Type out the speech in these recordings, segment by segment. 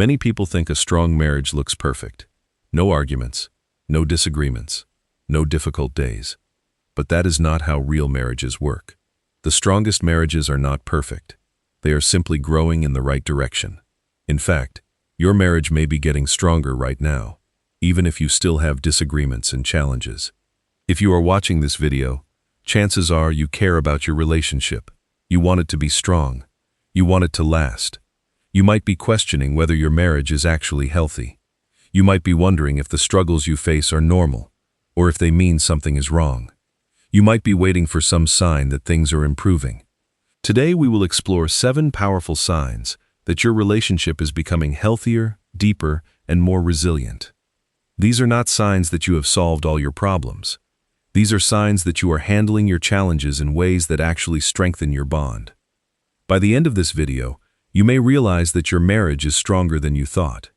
Many people think a strong marriage looks perfect. No arguments, no disagreements, no difficult days. But that is not how real marriages work. The strongest marriages are not perfect. They are simply growing in the right direction. In fact, your marriage may be getting stronger right now, even if you still have disagreements and challenges. If you are watching this video, chances are you care about your relationship. You want it to be strong. You want it to last. You might be questioning whether your marriage is actually healthy. You might be wondering if the struggles you face are normal, or if they mean something is wrong. You might be waiting for some sign that things are improving. Today we will explore 7 powerful signs that your relationship is becoming healthier, deeper, and more resilient. These are not signs that you have solved all your problems. These are signs that you are handling your challenges in ways that actually strengthen your bond. By the end of this video, you may realize that your marriage is stronger than you thought.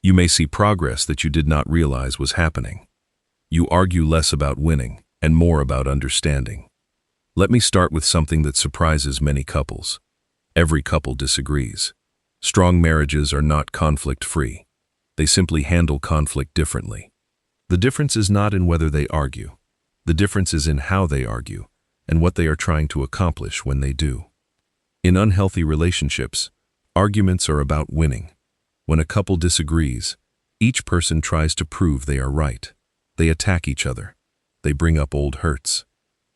You may see progress that you did not realize was happening. You argue less about winning and more about understanding. Let me start with something that surprises many couples. Every couple disagrees. Strong marriages are not conflict-free. They simply handle conflict differently. The difference is not in whether they argue. The difference is in how they argue and what they are trying to accomplish when they do. In unhealthy relationships, arguments are about winning. When a couple disagrees, each person tries to prove they are right. They attack each other. They bring up old hurts.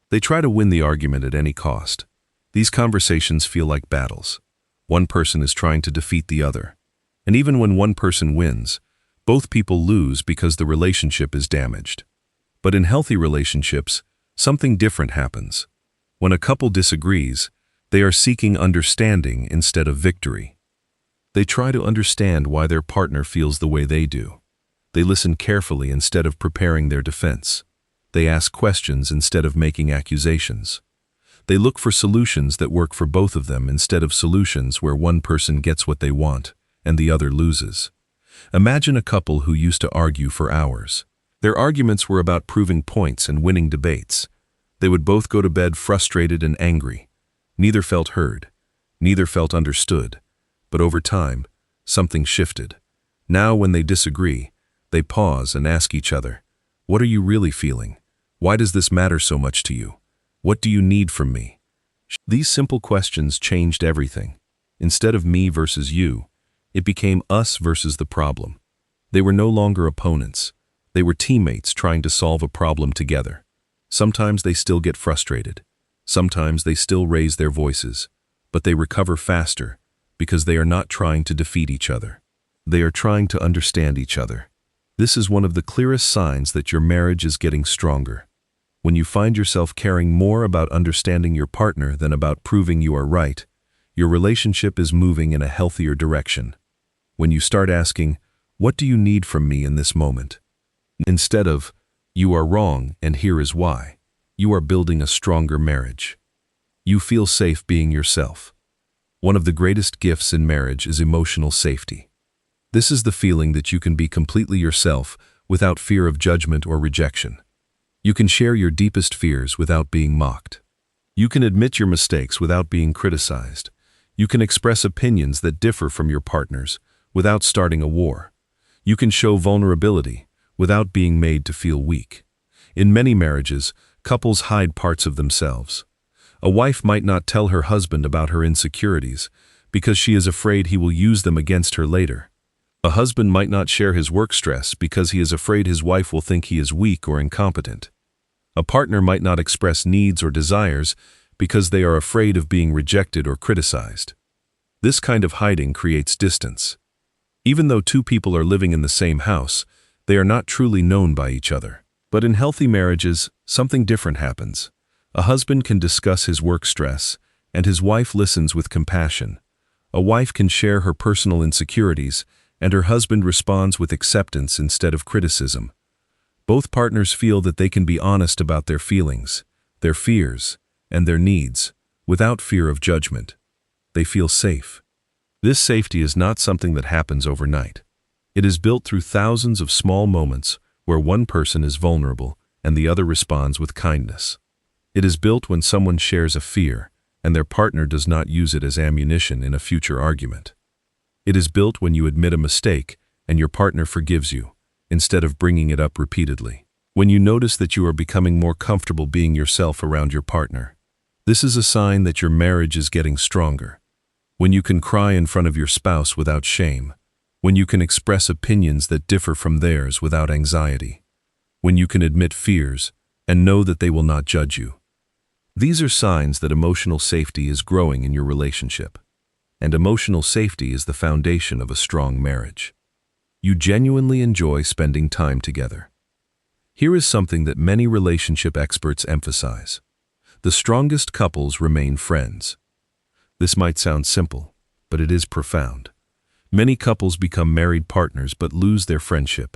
They try to win the argument at any cost. These conversations feel like battles. One person is trying to defeat the other. And even when one person wins, both people lose because the relationship is damaged. But in healthy relationships, something different happens. When a couple disagrees, they are seeking understanding instead of victory. They try to understand why their partner feels the way they do. They listen carefully instead of preparing their defense. They ask questions instead of making accusations. They look for solutions that work for both of them instead of solutions where one person gets what they want and the other loses. Imagine a couple who used to argue for hours. Their arguments were about proving points and winning debates. They would both go to bed frustrated and angry. Neither felt heard. Neither felt understood. But over time, something shifted. Now when they disagree, they pause and ask each other, "What are you really feeling? Why does this matter so much to you? What do you need from me?" These simple questions changed everything. Instead of me versus you, it became us versus the problem. They were no longer opponents. They were teammates trying to solve a problem together. Sometimes they still get frustrated. Sometimes they still raise their voices, but they recover faster because they are not trying to defeat each other. They are trying to understand each other. This is one of the clearest signs that your marriage is getting stronger. When you find yourself caring more about understanding your partner than about proving you are right, your relationship is moving in a healthier direction. When you start asking, "What do you need from me in this moment?" instead of, "You are wrong and here is why," you are building a stronger marriage. You feel safe being yourself. One of the greatest gifts in marriage is emotional safety. This is the feeling that you can be completely yourself without fear of judgment or rejection. You can share your deepest fears without being mocked. You can admit your mistakes without being criticized. You can express opinions that differ from your partner's without starting a war. You can show vulnerability without being made to feel weak. In many marriages, couples hide parts of themselves. A wife might not tell her husband about her insecurities because she is afraid he will use them against her later. A husband might not share his work stress because he is afraid his wife will think he is weak or incompetent. A partner might not express needs or desires because they are afraid of being rejected or criticized. This kind of hiding creates distance. Even though two people are living in the same house, they are not truly known by each other. But in healthy marriages, something different happens. A husband can discuss his work stress, and his wife listens with compassion. A wife can share her personal insecurities, and her husband responds with acceptance instead of criticism. Both partners feel that they can be honest about their feelings, their fears, and their needs, without fear of judgment. They feel safe. This safety is not something that happens overnight. It is built through thousands of small moments where one person is vulnerable and the other responds with kindness. It is built when someone shares a fear and their partner does not use it as ammunition in a future argument. It is built when you admit a mistake and your partner forgives you, instead of bringing it up repeatedly. When you notice that you are becoming more comfortable being yourself around your partner, this is a sign that your marriage is getting stronger. When you can cry in front of your spouse without shame, when you can express opinions that differ from theirs without anxiety, when you can admit fears and know that they will not judge you. These are signs that emotional safety is growing in your relationship. And emotional safety is the foundation of a strong marriage. You genuinely enjoy spending time together. Here is something that many relationship experts emphasize. The strongest couples remain friends. This might sound simple, but it is profound. Many couples become married partners but lose their friendship.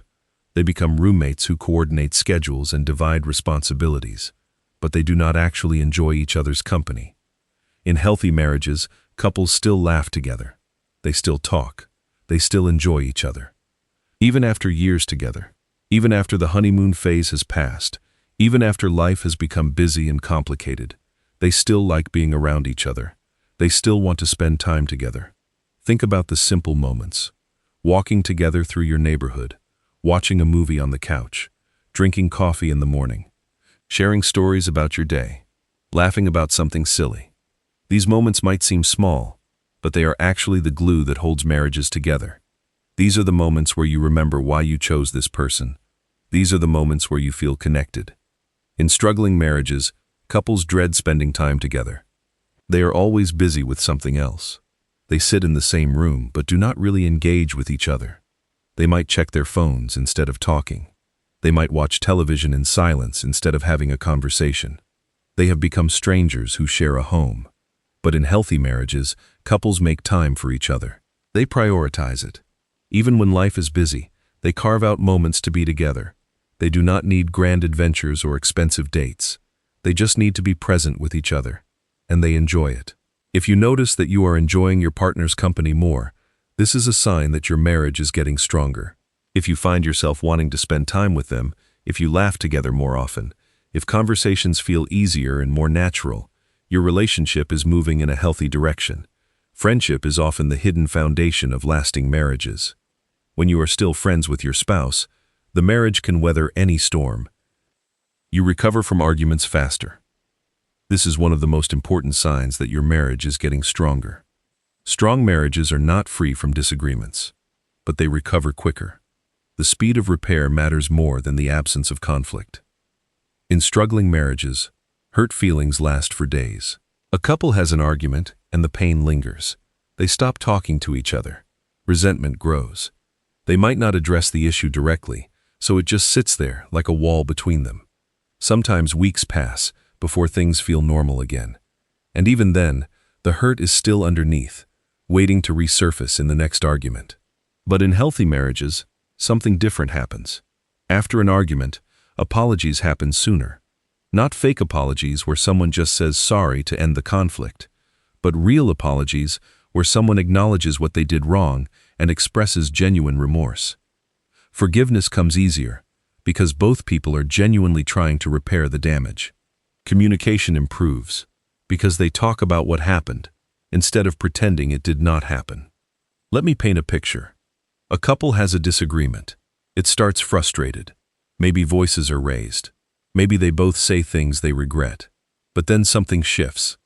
They become roommates who coordinate schedules and divide responsibilities, but they do not actually enjoy each other's company. In healthy marriages, couples still laugh together. They still talk. They still enjoy each other. Even after years together, even after the honeymoon phase has passed, even after life has become busy and complicated, they still like being around each other. They still want to spend time together. Think about the simple moments. Walking together through your neighborhood, watching a movie on the couch, drinking coffee in the morning, sharing stories about your day, laughing about something silly. These moments might seem small, but they are actually the glue that holds marriages together. These are the moments where you remember why you chose this person. These are the moments where you feel connected. In struggling marriages, couples dread spending time together. They are always busy with something else. They sit in the same room but do not really engage with each other. They might check their phones instead of talking. They might watch television in silence instead of having a conversation. They have become strangers who share a home. But in healthy marriages, couples make time for each other. They prioritize it. Even when life is busy, they carve out moments to be together. They do not need grand adventures or expensive dates. They just need to be present with each other. And they enjoy it. If you notice that you are enjoying your partner's company more, this is a sign that your marriage is getting stronger. If you find yourself wanting to spend time with them, if you laugh together more often, if conversations feel easier and more natural, your relationship is moving in a healthy direction. Friendship is often the hidden foundation of lasting marriages. When you are still friends with your spouse, the marriage can weather any storm. You recover from arguments faster. This is one of the most important signs that your marriage is getting stronger. Strong marriages are not free from disagreements, but they recover quicker. The speed of repair matters more than the absence of conflict. In struggling marriages, hurt feelings last for days. A couple has an argument and the pain lingers. They stop talking to each other. Resentment grows. They might not address the issue directly, so it just sits there like a wall between them. Sometimes weeks pass before things feel normal again. And even then, the hurt is still underneath, waiting to resurface in the next argument. But in healthy marriages, something different happens. After an argument, apologies happen sooner. Not fake apologies where someone just says sorry to end the conflict, but real apologies where someone acknowledges what they did wrong and expresses genuine remorse. Forgiveness comes easier because both people are genuinely trying to repair the damage. Communication improves because they talk about what happened instead of pretending it did not happen. Let me paint a picture. A couple has a disagreement. It starts frustrated. Maybe voices are raised. Maybe they both say things they regret. But then something shifts.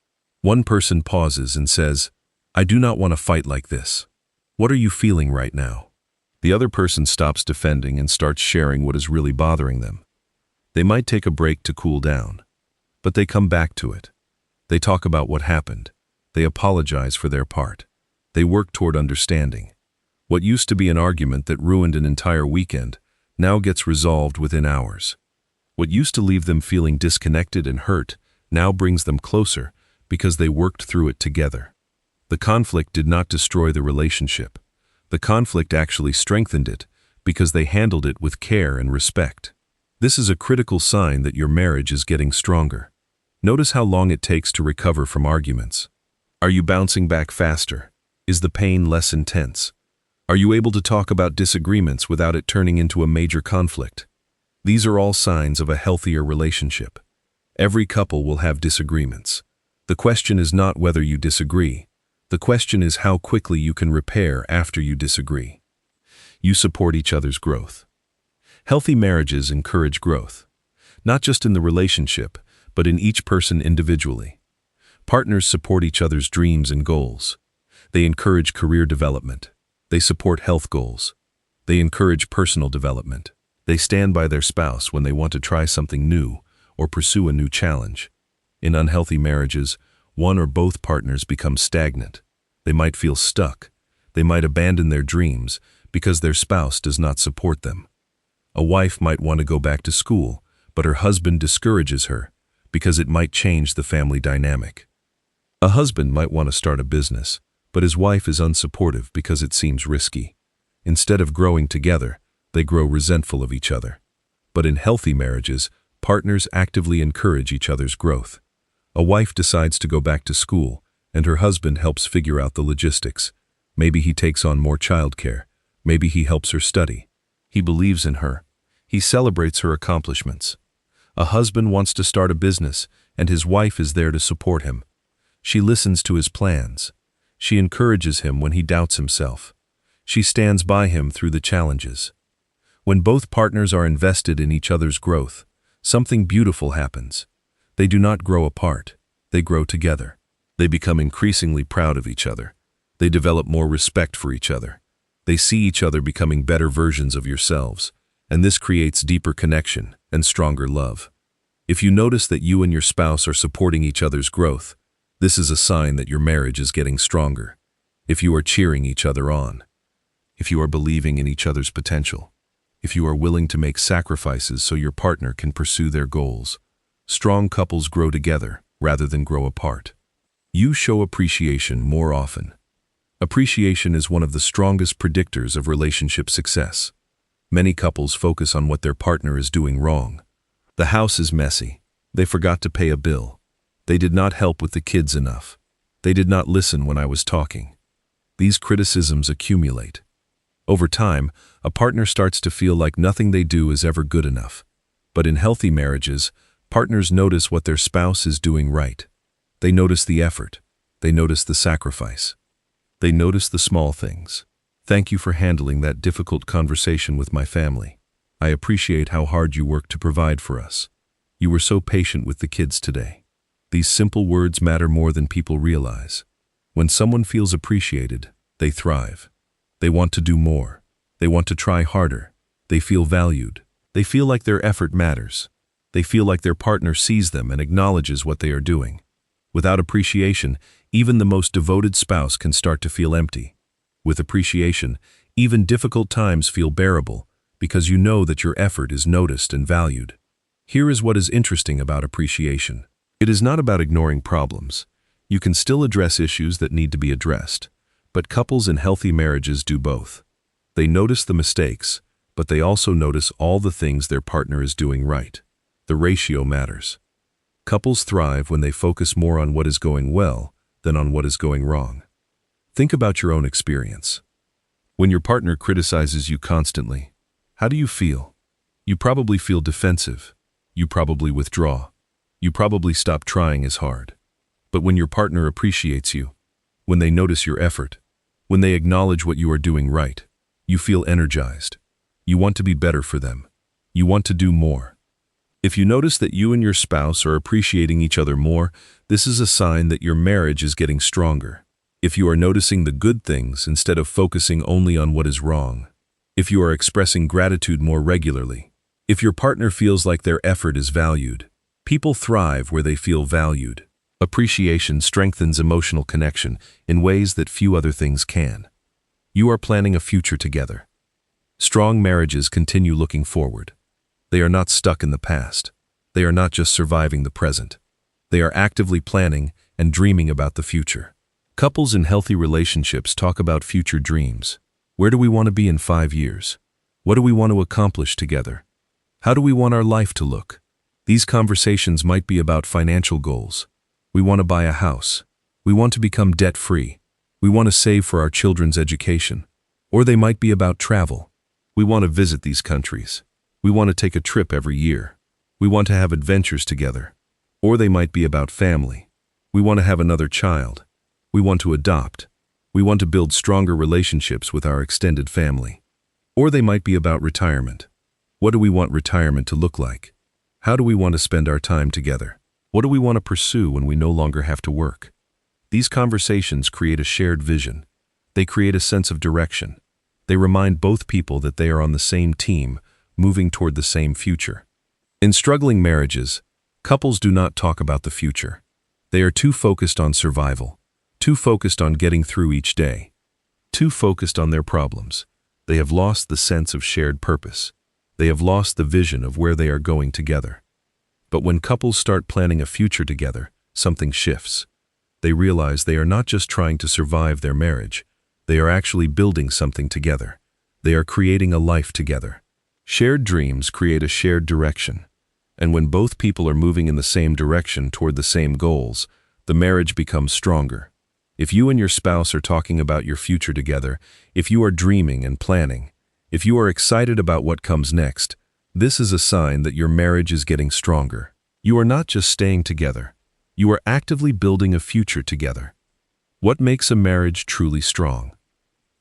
One person pauses and says, "I do not want to fight like this. What are you feeling right now?" The other person stops defending and starts sharing what is really bothering them. They might take a break to cool down, but they come back to it. They talk about what happened. They apologize for their part. They work toward understanding. What used to be an argument that ruined an entire weekend now gets resolved within hours. What used to leave them feeling disconnected and hurt now brings them closer because they worked through it together. The conflict did not destroy the relationship. The conflict actually strengthened it because they handled it with care and respect. This is a critical sign that your marriage is getting stronger. Notice how long it takes to recover from arguments. Are you bouncing back faster? Is the pain less intense? Are you able to talk about disagreements without it turning into a major conflict? These are all signs of a healthier relationship. Every couple will have disagreements. The question is not whether you disagree. The question is how quickly you can repair after you disagree. You support each other's growth. Healthy marriages encourage growth, not just in the relationship, but in each person individually. Partners support each other's dreams and goals. They encourage career development. They support health goals. They encourage personal development. They stand by their spouse when they want to try something new or pursue a new challenge. In unhealthy marriages, one or both partners become stagnant. They might feel stuck. They might abandon their dreams because their spouse does not support them. A wife might want to go back to school, but her husband discourages her because it might change the family dynamic. A husband might want to start a business, but his wife is unsupportive because it seems risky. Instead of growing together, they grow resentful of each other. But in healthy marriages, partners actively encourage each other's growth. A wife decides to go back to school, and her husband helps figure out the logistics. Maybe he takes on more childcare. Maybe he helps her study. He believes in her. He celebrates her accomplishments. A husband wants to start a business, and his wife is there to support him. She listens to his plans. She encourages him when he doubts himself. She stands by him through the challenges. When both partners are invested in each other's growth, something beautiful happens. They do not grow apart. They grow together. They become increasingly proud of each other. They develop more respect for each other. They see each other becoming better versions of yourselves, and this creates deeper connection and stronger love. If you notice that you and your spouse are supporting each other's growth, this is a sign that your marriage is getting stronger. If you are cheering each other on, if you are believing in each other's potential, if you are willing to make sacrifices so your partner can pursue their goals, strong couples grow together rather than grow apart. You show appreciation more often. Appreciation is one of the strongest predictors of relationship success. Many couples focus on what their partner is doing wrong. The house is messy. They forgot to pay a bill. They did not help with the kids enough. They did not listen when I was talking. These criticisms accumulate. Over time, a partner starts to feel like nothing they do is ever good enough. But in healthy marriages, partners notice what their spouse is doing right. They notice the effort. They notice the sacrifice. They notice the small things. Thank you for handling that difficult conversation with my family. I appreciate how hard you worked to provide for us. You were so patient with the kids today. These simple words matter more than people realize. When someone feels appreciated, they thrive. They want to do more. They want to try harder. They feel valued. They feel like their effort matters. They feel like their partner sees them and acknowledges what they are doing. Without appreciation, even the most devoted spouse can start to feel empty. With appreciation, even difficult times feel bearable because you know that your effort is noticed and valued. Here is what is interesting about appreciation. It is not about ignoring problems. You can still address issues that need to be addressed, but couples in healthy marriages do both. They notice the mistakes, but they also notice all the things their partner is doing right. The ratio matters. Couples thrive when they focus more on what is going well than on what is going wrong. Think about your own experience. When your partner criticizes you constantly, how do you feel? You probably feel defensive. You probably withdraw. You probably stop trying as hard. But when your partner appreciates you, when they notice your effort, when they acknowledge what you are doing right, you feel energized. You want to be better for them. You want to do more. If you notice that you and your spouse are appreciating each other more, this is a sign that your marriage is getting stronger. If you are noticing the good things instead of focusing only on what is wrong, if you are expressing gratitude more regularly, if your partner feels like their effort is valued, people thrive where they feel valued. Appreciation strengthens emotional connection in ways that few other things can. You are planning a future together. Strong marriages continue looking forward. They are not stuck in the past. They are not just surviving the present. They are actively planning and dreaming about the future. Couples in healthy relationships talk about future dreams. Where do we want to be in 5 years? What do we want to accomplish together? How do we want our life to look? These conversations might be about financial goals. We want to buy a house. We want to become debt-free. We want to save for our children's education. Or they might be about travel. We want to visit these countries. We want to take a trip every year. We want to have adventures together. Or they might be about family. We want to have another child. We want to adopt. We want to build stronger relationships with our extended family. Or they might be about retirement. What do we want retirement to look like? How do we want to spend our time together? What do we want to pursue when we no longer have to work? These conversations create a shared vision. They create a sense of direction. They remind both people that they are on the same team, moving toward the same future. In struggling marriages, couples do not talk about the future. They are too focused on survival, too focused on getting through each day, too focused on their problems. They have lost the sense of shared purpose. They have lost the vision of where they are going together. But when couples start planning a future together, something shifts. They realize they are not just trying to survive their marriage. They are actually building something together. They are creating a life together. Shared dreams create a shared direction. And when both people are moving in the same direction toward the same goals, the marriage becomes stronger. If you and your spouse are talking about your future together, if you are dreaming and planning, if you are excited about what comes next, this is a sign that your marriage is getting stronger. You are not just staying together. You are actively building a future together. What makes a marriage truly strong?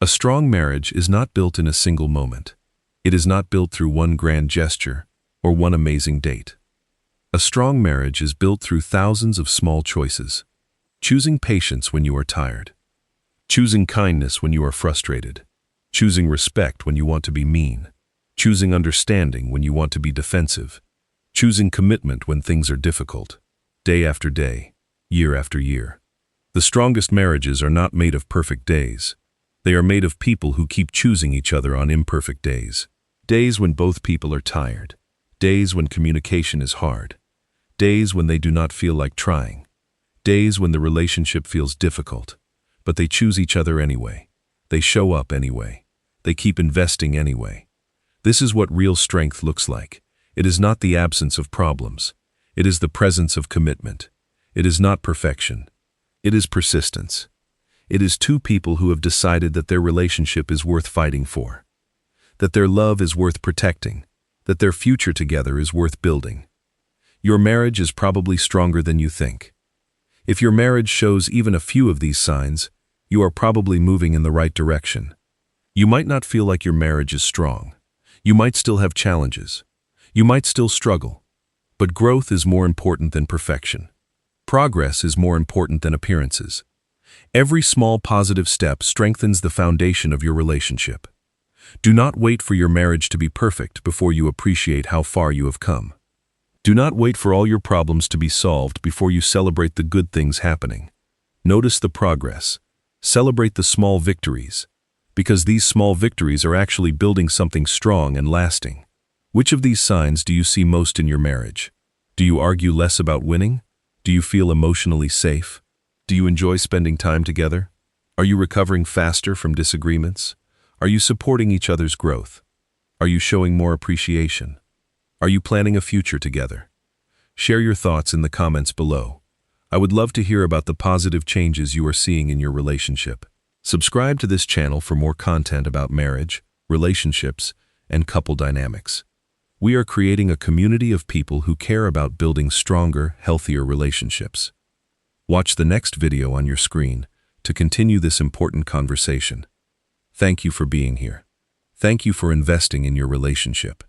A strong marriage is not built in a single moment. It is not built through one grand gesture or one amazing date. A strong marriage is built through thousands of small choices. Choosing patience when you are tired. Choosing kindness when you are frustrated. Choosing respect when you want to be mean. Choosing understanding when you want to be defensive. Choosing commitment when things are difficult. Day after day, year after year. The strongest marriages are not made of perfect days. They are made of people who keep choosing each other on imperfect days. Days when both people are tired. Days when communication is hard. Days when they do not feel like trying. Days when the relationship feels difficult. But they choose each other anyway. They show up anyway. They keep investing anyway. This is what real strength looks like. It is not the absence of problems. It is the presence of commitment. It is not perfection. It is persistence. It is two people who have decided that their relationship is worth fighting for, that their love is worth protecting, that their future together is worth building. Your marriage is probably stronger than you think. If your marriage shows even a few of these signs, you are probably moving in the right direction. You might not feel like your marriage is strong. You might still have challenges. You might still struggle. But growth is more important than perfection. Progress is more important than appearances. Every small positive step strengthens the foundation of your relationship. Do not wait for your marriage to be perfect before you appreciate how far you have come. Do not wait for all your problems to be solved before you celebrate the good things happening. Notice the progress. Celebrate the small victories, because these small victories are actually building something strong and lasting. Which of these signs do you see most in your marriage? Do you argue less about winning? Do you feel emotionally safe? Do you enjoy spending time together? Are you recovering faster from disagreements? Are you supporting each other's growth? Are you showing more appreciation? Are you planning a future together? Share your thoughts in the comments below. I would love to hear about the positive changes you are seeing in your relationship. Subscribe to this channel for more content about marriage, relationships, and couple dynamics. We are creating a community of people who care about building stronger, healthier relationships. Watch the next video on your screen to continue this important conversation. Thank you for being here. Thank you for investing in your relationship.